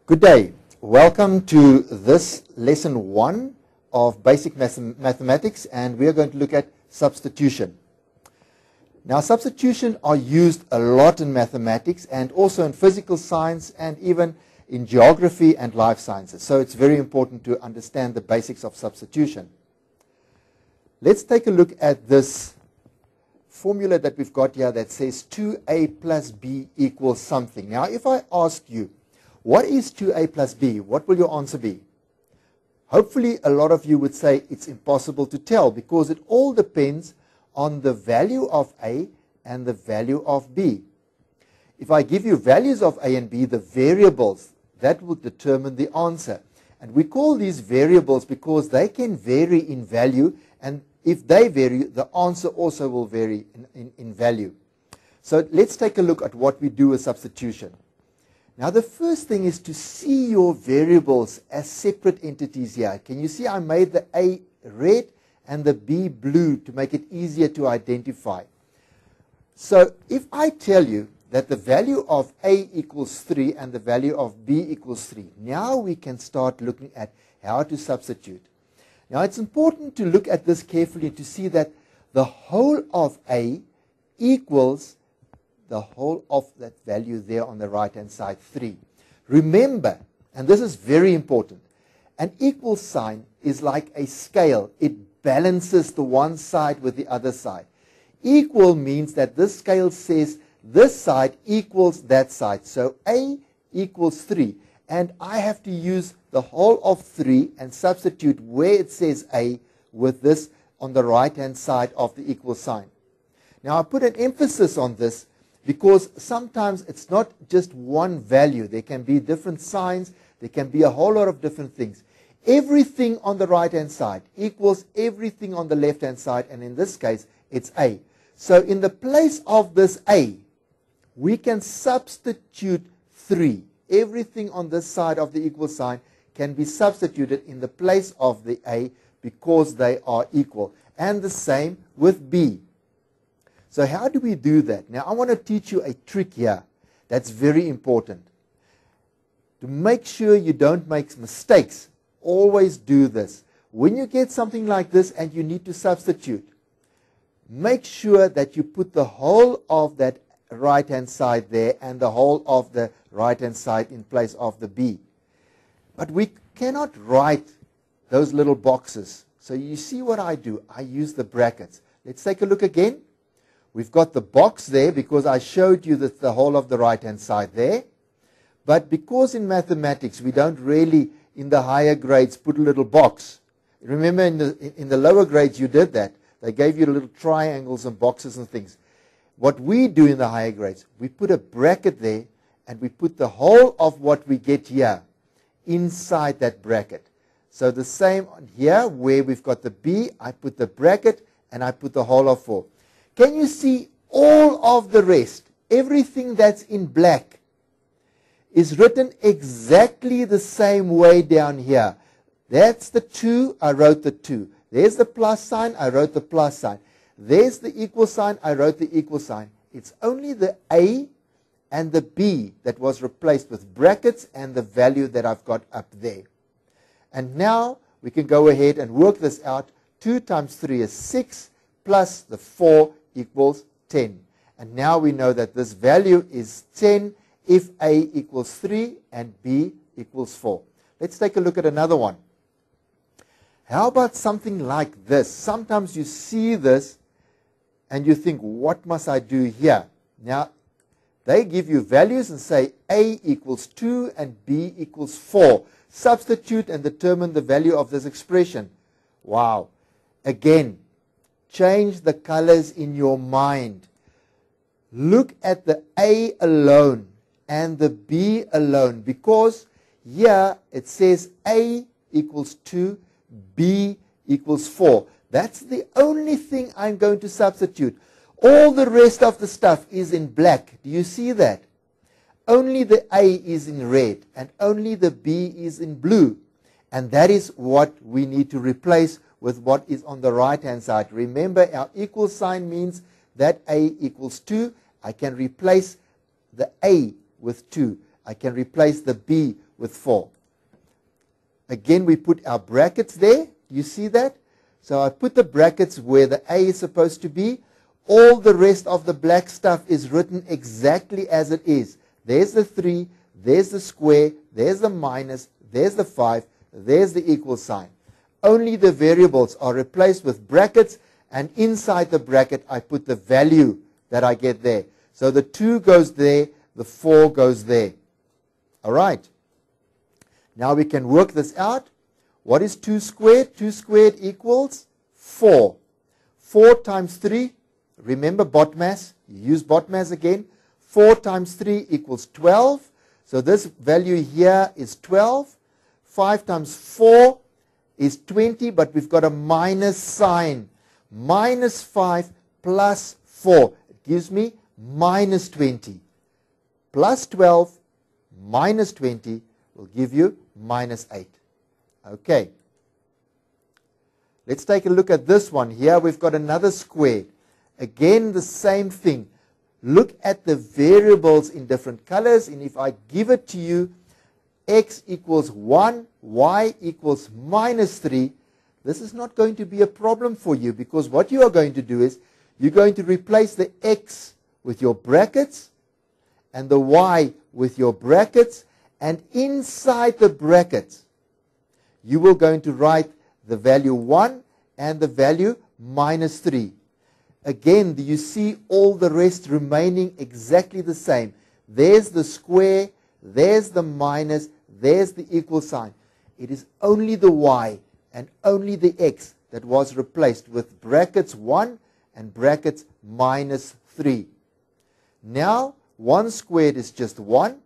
Good day. Welcome to this lesson 1 of basic mathematics, and we are going to look at substitution. Now, substitution are used a lot in mathematics and also in physical science and even in geography and life sciences. So it's very important to understand the basics of substitution. Let's take a look at this formula that we've got here that says 2a plus b equals something. Now, if I ask you, what is 2a plus b? What will your answer be? Hopefully, a lot of you would say it's impossible to tell because it all depends on the value of a and the value of b. If I give you values of a and b, the variables, that will determine the answer. And we call these variables because they can vary in value, and if they vary, the answer also will vary in value. So let's take a look at what we do with substitution. Now, the first thing is to see your variables as separate entities here. Can you see I made the a red and the b blue to make it easier to identify? So if I tell you that the value of a equals 3 and the value of b equals 3, now we can start looking at how to substitute. Now, it's important to look at this carefully to see that the whole of a equals the whole of that value there on the right hand side, 3. Remember, and this is very important, an equal sign is like a scale. It balances the one side with the other side. Equal means that this scale says this side equals that side. So a equals 3. And I have to use the whole of 3 and substitute where it says a with this on the right hand side of the equal sign. Now, I put an emphasis on this because sometimes it's not just one value. There can be different signs. There can be a whole lot of different things. Everything on the right-hand side equals everything on the left-hand side, and in this case, it's a. So in the place of this a, we can substitute 3. Everything on this side of the equal sign can be substituted in the place of the a because they are equal. And the same with b. So how do we do that? Now, I want to teach you a trick here that's very important. To make sure you don't make mistakes, always do this. When you get something like this and you need to substitute, make sure that you put the whole of that right-hand side there and the whole of the right-hand side in place of the b. But we cannot write those little boxes. So you see what I do? I use the brackets. Let's take a look again. We've got the box there because I showed you the whole of the right-hand side there. But because in mathematics we don't really, in the higher grades, put a little box. Remember in the lower grades you did that. They gave you little triangles and boxes and things. What we do in the higher grades, we put a bracket there and we put the whole of what we get here inside that bracket. So the same on here where we've got the b, I put the bracket and I put the whole of 4. Can you see all of the rest, everything that's in black, is written exactly the same way down here? That's the 2, I wrote the 2. There's the plus sign, I wrote the plus sign. There's the equal sign, I wrote the equal sign. It's only the a and the b that was replaced with brackets and the value that I've got up there. And now we can go ahead and work this out. 2 times 3 is 6 plus the 4 equals 10. And now we know that this value is 10 if a equals 3 and b equals 4. Let's take a look at another one. How about something like this? Sometimes you see this and you think, what must I do here? Now, they give you values and say a equals 2 and b equals 4. Substitute and determine the value of this expression. Wow. Again, change the colors in your mind. Look at the a alone and the b alone, because here it says a equals 2, b equals 4. That's the only thing I'm going to substitute. All the rest of the stuff is in black. Do you see that? Only the a is in red and only the b is in blue. And that is what we need to replace with what is on the right-hand side. Remember, our equal sign means that a equals 2. I can replace the a with 2. I can replace the b with 4. Again, we put our brackets there. Do you see that? So I put the brackets where the A is supposed to be. All the rest of the black stuff is written exactly as it is. There's the 3, there's the square, there's the minus, there's the 5, there's the equal sign. Only the variables are replaced with brackets, and inside the bracket I put the value that I get there. So the 2 goes there, the 4 goes there. All right. Now we can work this out. What is 2 squared? 2 squared equals 4. 4 times 3, remember BODMAS, you use BODMAS again. 4 times 3 equals 12. So this value here is 12. 5 times 4 is 20, but we've got a minus sign. Minus 5 plus 4. It gives me minus 20. Plus 12 minus 20 will give you minus 8. Okay. Let's take a look at this one. Here we've got another square. Again, the same thing. Look at the variables in different colors, and if I give it to you, x equals 1, y equals minus 3, this is not going to be a problem for you, because what you are going to do is you're going to replace the x with your brackets and the y with your brackets, and inside the brackets you will going to write the value 1 and the value minus 3. Again, do you see all the rest remaining exactly the same? There's the square, there's the minus, there's the equal sign. It is only the y and only the x that was replaced with brackets 1 and brackets minus 3. Now, 1 squared is just 1.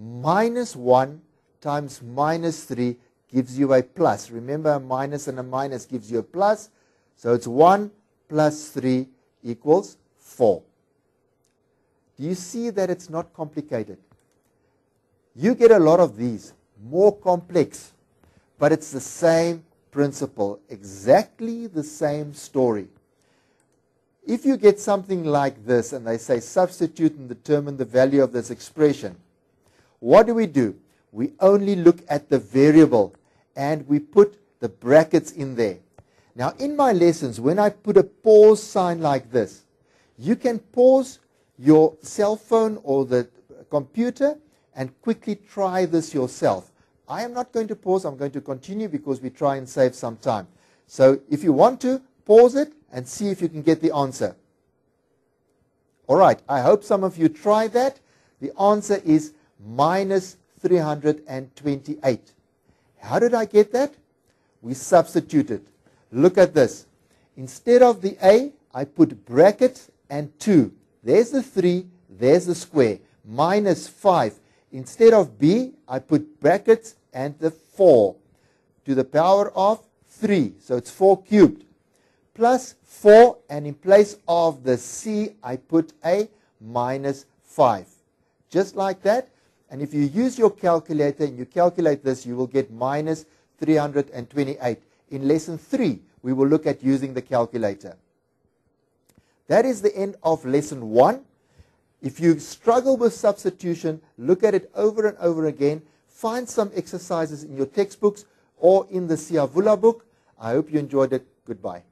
Minus 1 times minus 3 gives you a plus. Remember, a minus and a minus gives you a plus. So it's 1 plus 3 equals 4. Do you see that it's not complicated? You get a lot of these, more complex, but it's the same principle, exactly the same story. If you get something like this and they say substitute and determine the value of this expression, what do? We only look at the variable and we put the brackets in there. Now, in my lessons, when I put a pause sign like this, you can pause your cell phone or the computer and quickly try this yourself. I am not going to pause. I'm going to continue because we try and save some time. So if you want to, pause it and see if you can get the answer. All right. I hope some of you try that. The answer is minus 328. How did I get that? We substituted. Look at this. Instead of the A, I put bracket and 2. There's the 3, there's the square. Minus 5. Instead of B, I put brackets and the 4 to the power of 3. So it's 4 cubed. Plus 4, and in place of the C, I put a minus 5. Just like that. And if you use your calculator and you calculate this, you will get minus 328. In lesson 3, we will look at using the calculator. That is the end of lesson 1. If you struggle with substitution, look at it over and over again. Find some exercises in your textbooks or in the Siavula book. I hope you enjoyed it. Goodbye.